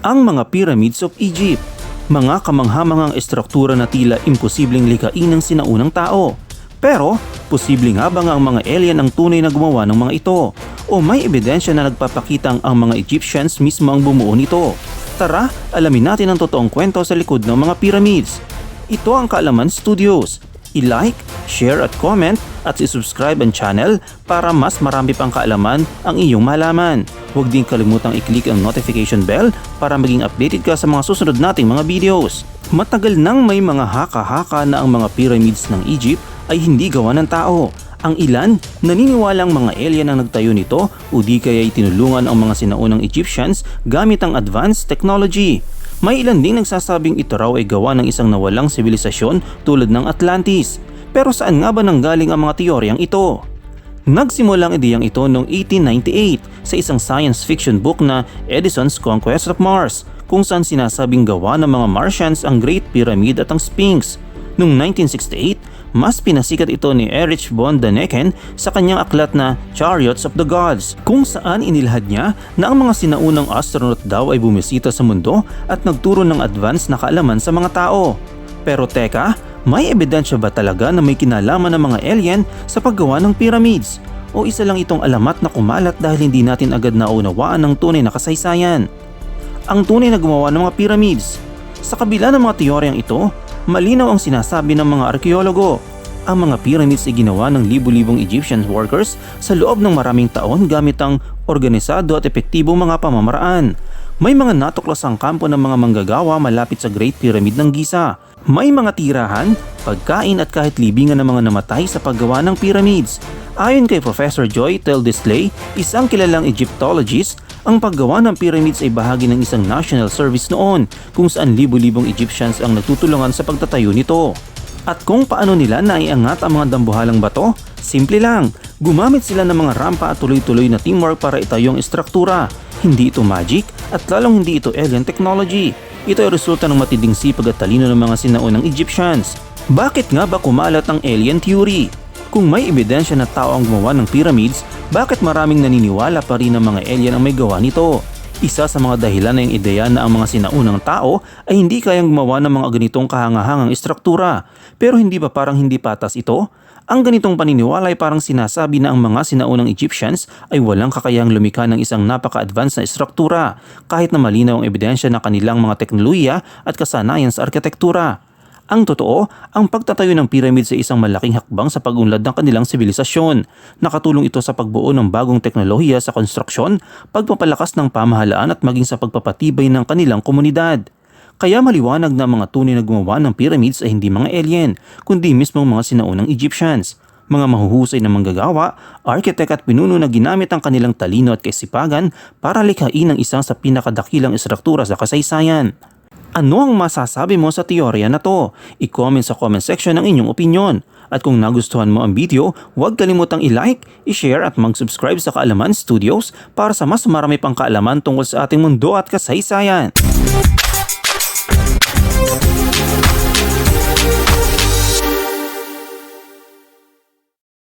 Ang mga Pyramids of Egypt, mga kamanghamangang estruktura na tila imposibleng likhain ng sinaunang tao. Pero, posible nga ba nga ang mga alien ang tunay na gumawa ng mga ito? O may ebidensya na nagpapakitang ang mga Egyptians mismo ang bumuo nito? Tara, alamin natin ang totoong kwento sa likod ng mga pyramids. Ito ang Kaalaman Studios. I-like, share at comment at i-subscribe ang channel para mas marami pang kaalaman ang iyong malaman. Huwag din kalimutang i-click ang notification bell para maging updated ka sa mga susunod nating mga videos. Matagal nang may mga haka-haka na ang mga pyramids ng Egypt ay hindi gawa ng tao. Ang ilan, naniniwalang mga alien ang nagtayo nito o di kaya itinulungan ang mga sinaunang Egyptians gamit ang advanced technology. May ilan ding nagsasabing ito raw ay gawa ng isang nawalang sibilisasyon tulad ng Atlantis. Pero saan nga ba nanggaling ang mga teoryang ito? Nagsimula ang ideyang ito noong 1898 sa isang science fiction book na Edison's Conquest of Mars, kung saan sinasabing gawa ng mga Martians ang Great Pyramid at ang Sphinx. Noong 1968, mas pinasikat ito ni Erich von Däniken sa kanyang aklat na Chariots of the Gods, kung saan inilahad niya na ang mga sinaunang astronaut daw ay bumisita sa mundo at nagturo ng advance na kaalaman sa mga tao. Pero teka, may ebidensya ba talaga na may kinalaman ng mga alien sa paggawa ng pyramids? O isa lang itong alamat na kumalat dahil hindi natin agad naunawaan ng tunay na kasaysayan? Ang tunay na gumawa ng mga pyramids. Sa kabila ng mga teoryang ito, malinaw ang sinasabi ng mga arkeologo. Ang mga pyramids ay ginawa ng libu-libong Egyptian workers sa loob ng maraming taon gamit ang organisado at epektibong mga pamamaraan. May mga natuklasang kampo ng mga manggagawa malapit sa Great Pyramid ng Giza. May mga tirahan, pagkain at kahit libingan ng mga namatay sa paggawa ng pyramids. Ayon kay Professor Joy Teldesley, isang kilalang Egyptologist, ang paggawa ng pyramids ay bahagi ng isang national service noon kung saan libu-libong Egyptians ang nagtutulungan sa pagtatayo nito. At kung paano nila naiangat ang mga dambuhalang bato? Simple lang, gumamit sila ng mga rampa at tuloy-tuloy na teamwork para itayo ang estruktura. Hindi ito magic at lalong hindi ito alien technology. Ito ay resulta ng matinding sipag at talino ng mga sinaunang Egyptians. Bakit nga ba kumalat ang alien theory? Kung may ebidensya na tao ang gumawa ng pyramids, bakit maraming naniniwala pa rin na mga alien ang may gawa nito? Isa sa mga dahilan na yung ideya na ang mga sinaunang tao ay hindi kayang gumawa ng mga ganitong kahangahangang estruktura. Pero hindi ba parang hindi patas ito? Ang ganitong paniniwala ay parang sinasabi na ang mga sinaunang Egyptians ay walang kakayahang lumikha ng isang napaka-advanced na estruktura kahit na malinaw ang ebidensya ng kanilang mga teknolohiya at kasanayan sa arkitektura. Ang totoo, ang pagtatayo ng pyramid sa isang malaking hakbang sa pag-unlad ng kanilang sibilisasyon. Nakatulong ito sa pagbuo ng bagong teknolohiya sa konstruksyon, pagpapalakas ng pamahalaan at maging sa pagpapatibay ng kanilang komunidad. Kaya maliwanag na mga tunay na gumawa ng pyramids ay hindi mga alien, kundi mismong mga sinaunang Egyptians. Mga mahuhusay na manggagawa, arkitek at pinuno na ginamit ang kanilang talino at kaisipagan para likhain ang isang sa pinakadakilang estruktura sa kasaysayan. Ano ang masasabi mo sa teorya na to? I-comment sa comment section ang inyong opinyon. At kung nagustuhan mo ang video, huwag kalimutang i-like, i-share at mag-subscribe sa Kaalaman Studios para sa mas marami pang kaalaman tungkol sa ating mundo at kasaysayan.